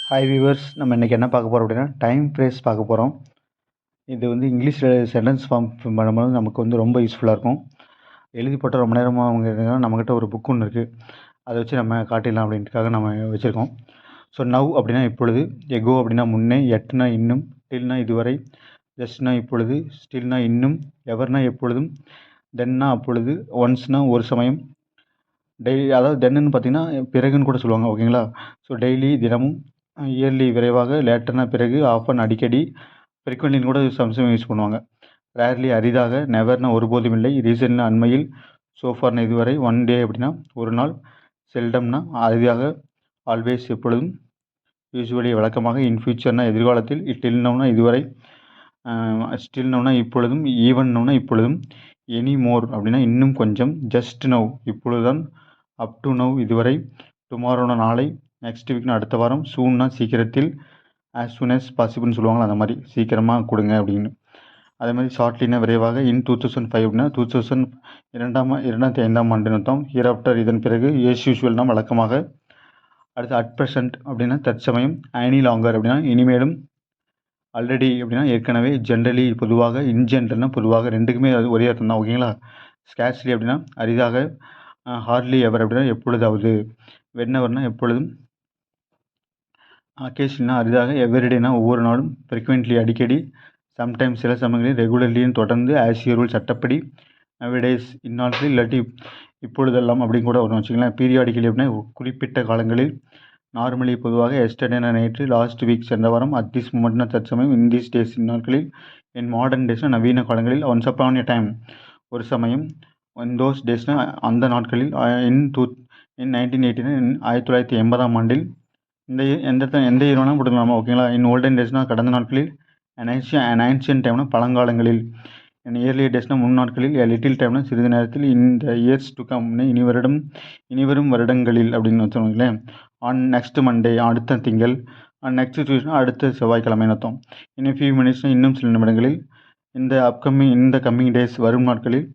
Hi viewers, நம்ம இன்றைக்கி என்ன பார்க்க போகிறோம் அப்படின்னா டைம் ஃப்ரேஸ் பார்க்க போகிறோம். இது வந்து இங்கிலீஷில் சென்டென்ஸ் ஃபார்ம் பண்ணும்போது நமக்கு வந்து ரொம்ப யூஸ்ஃபுல்லாக இருக்கும். எழுதி போட்டால் ரொம்ப நேரமாக அவங்க நம்மக்கிட்ட ஒரு புக் ஒன்று இருக்குது, அதை வச்சு நம்ம காட்டிடலாம் அப்படின்றதுக்காக நம்ம வச்சுருக்கோம். ஸோ நவ் அப்படின்னா இப்பொழுது, எகோ அப்படின்னா முன்னே, எட்னா இன்னும், டில்னா இதுவரை, ஜஸ்ட்னா இப்பொழுது, ஸ்டில்னா இன்னும், எவர்னா எப்பொழுதும், தென்னா அப்பொழுது, ஒன்ஸ்னா ஒரு சமயம், டெய்லி அதாவது தென்னுன்னு பார்த்தீங்கன்னா பிறகுன்னு கூட சொல்லுவாங்க. ஓகேங்களா? ஸோ டெய்லி தினமும், இயர்லி விரைவாக, லேட்டர்னா பிறகு, ஆஃபன் அடிக்கடி, ஃப்ரீக்வெண்ட்லின்னு கூட சம்சம் யூஸ் பண்ணுவாங்க. ரேர்லி அரிதாக, நெவர்னா ஒருபோதும் இல்லை, ரீசன்ட்னா அண்மையில், சோஃபார்னா இதுவரை, ஒன் டே அப்படின்னா ஒரு நாள், செல்டம்னா அரிதாக, ஆல்வேஸ் எப்பொழுதும், யூஸ்வலி வழக்கமாக, இன் ஃபியூச்சர்னா எதிர்காலத்தில், டில்னோனா இதுவரை, ஸ்டில்னோனா இப்பொழுதும், ஈவன்னோனா இப்பொழுதும், எனி மோர் அப்படின்னா இன்னும் கொஞ்சம், ஜஸ்ட் நவ் இப்பொழுதுதான், அப் டு நவ் இதுவரை, டுமாரோனா நாளை, நெக்ஸ்ட் வீக்னா அடுத்த வாரம், சூன்னா சீக்கிரத்தில், ஆஸ் சூன் as பாசிபிள்னு சொல்லுவாங்களா அந்த மாதிரி சீக்கிரமாக கொடுங்க அப்படின்னு. அதே மாதிரி ஷார்ட்லினா விரைவாக, இன் 2005 அப்படின்னா 2005ஆம் ஆண்டு அர்த்தம். ஹியர் ஆஃப்டர் இதன் பிறகு, ஏஸ் யூஸ்வல்னா வழக்கமாக. அடுத்து அட் ப்ரெசன்ட் அப்படின்னா தற்சமயம், ஐனி லாங்கர் அப்படின்னா இனிமேலும், ஆல்ரெடி அப்படின்னா ஏற்கனவே, ஜென்ரலி பொதுவாக, இன்ஜென்ரல்னா பொதுவாக, ரெண்டுக்குமே அது ஒரே அர்த்தம் தான். ஓகேங்களா? ஸ்கேர்ஸ்லி அப்படின்னா அரிதாக, ஹார்ட்லி எவர் அப்படின்னா எப்பொழுதாவது, வென்னவர்னா எப்பொழுதும், அக்கேஷன்னா அரிதாக, எவ்ரிடேனா ஒவ்வொரு நாளும், ஃப்ரீக்வெண்ட்லி அடிக்கடி, சம்டைம்ஸ் சில சமயங்களில், ரெகுலர்லின்னு தொடர்ந்து, ஆஸ் யூசுவல் சட்டப்படி, நவடேஸ் இந்நாட்களில், இல்லாட்டி இப்பொழுதெல்லாம் அப்படின்னு கூட வரும் வச்சுக்கலாம். பீரியாடிக்கலி அப்படின்னா குறிப்பிட்ட காலங்களில், நார்மலி பொதுவாக, எஸ்டர்டேனா நேற்று, லாஸ்ட் வீக் சென்ற வாரம், அட் திஸ் மூமெண்ட்னா தற்சமயம், இன் தீஸ் டேஸ் இந்நாட்களில், இன் மாடர்ன் டேஸ்னா நவீன காலங்களில், ஒன்ஸ் அப்பான் எ டைம் ஒரு சமயம், இன் தோஸ் டேஸ்னா அந்த நாட்களில், இன் 1989 1980ஆம் ஆண்டில், இந்த எந்த இயர் வேணாலும் போட்டுக்கலாமா? ஓகேங்களா? இன் ஓல்டன் டேஸ்னால் கடந்த நாட்களில், அனான்ஷியன் டைம்னா பழங்காலங்களில், இன் இயர்லி டேஸ்னால் முன்னாட்களில், லிட்டில் டைம்னா சிறிது நேரத்தில், இந்த இயர்ஸ் டு கம்னு இனிவரும் வருடங்களில் அப்படின்னு வச்சுக்கோங்களேன். ஆன் நெக்ஸ்ட் மண்டே அடுத்த திங்கள், ஆன் நெக்ஸ்ட் டியூஸ்னா அடுத்த செவ்வாய்க்கிழமைன்னு அர்த்தம். இன்னும் ஃபியூ மினிட்ஸ்னா இன்னும் சில நிமிடங்களில், இந்த கம்மிங் டேஸ் வரும் நாட்களில்,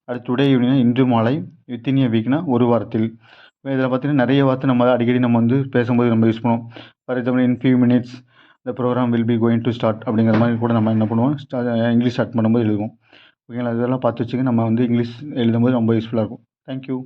அடுத்து டுடே ஈவினிங்னா இன்று மாலை, வித்தின் எ வீக்னா ஒரு வாரத்தில். இதில் பார்த்தீங்கன்னா நிறைய வார்த்தை நம்ம அடிக்கடி நம்ம வந்து பேசும்போது நம்ம யூஸ் பண்ணுவோம். For example, in few minutes the program will be going to start அப்படிங்கிற மாதிரி கூட நம்ம என்ன பண்ணுவோம், இங்கிலீஷ் ஸ்டார்ட் பண்ணும்போது எழுதுவோம். ஓகேங்களா? இதெல்லாம் பார்த்து வச்சுக்க, நம்ம வந்து இங்கிலீஷ் எழுதும்போது ரொம்ப யூஸ்ஃபுல்லாக இருக்கும். தேங்க்யூ.